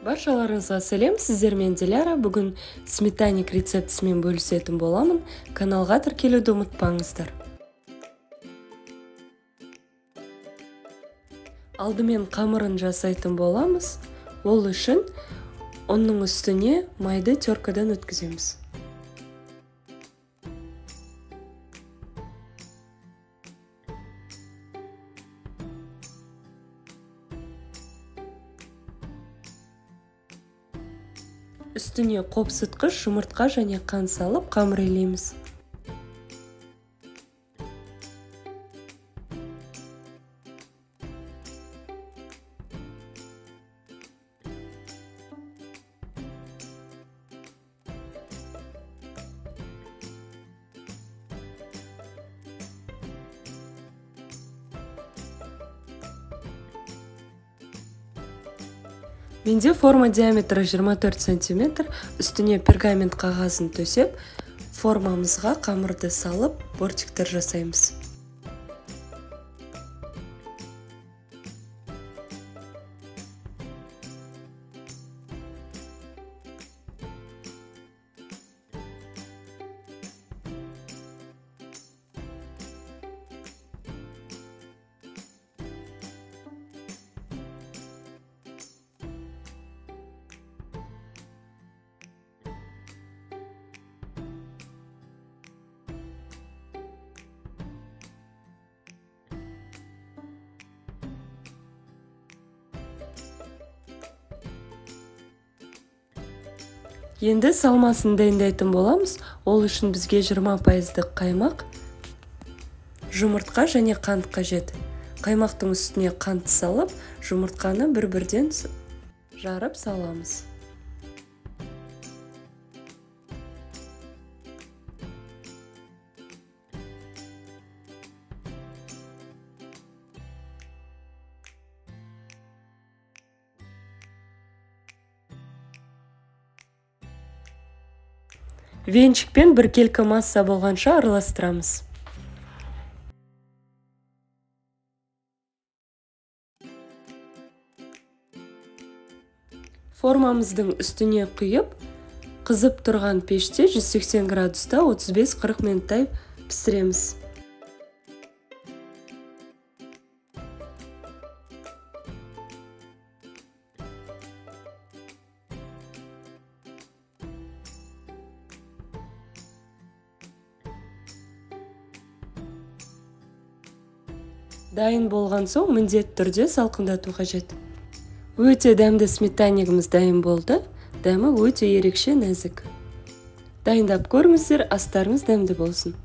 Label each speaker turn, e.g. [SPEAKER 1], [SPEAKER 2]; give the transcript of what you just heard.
[SPEAKER 1] Баршаларыңызға сәлем, сіздермен Диляра. Бүгін сметаник рецептісімен бөлісетін боламын. Каналға тіркелуді ұмытпаңыздар. Алдымен қамырын жасайтын боламыз. Ол үшін оның үстіне майды теркадан өткіземіз. Үстіне қопсытқыш, жұмыртқа және қант салып қамыр илейміз. Менде форма диаметрі 24 см, үстіне пергамент қағазын төсеп, формамызға қамырды салып, бортиктер жасаймыз. Енді салмасын дайындайтын боламыз. Ол үшін бізге 20% қаймақ, жұмыртқа және қант қажет. Қаймақтың үстіне қант салып, жұмыртқаны бір-бірден жарып саламыз. Венчикпен біркелкі масса болғанша араластырамыз. Формамыздың үстіне құйып, қызып тұрған пеште 180 градуста 35-40 минуттай пісіреміз. Дайын болған соң міндетті түрде салқындату қажет. Өте дәмді сметанигіміз дайын болды. Дәмі өте ерекше нәзік. Дайындап көріңіздер, астарыңыз дәмді болсын.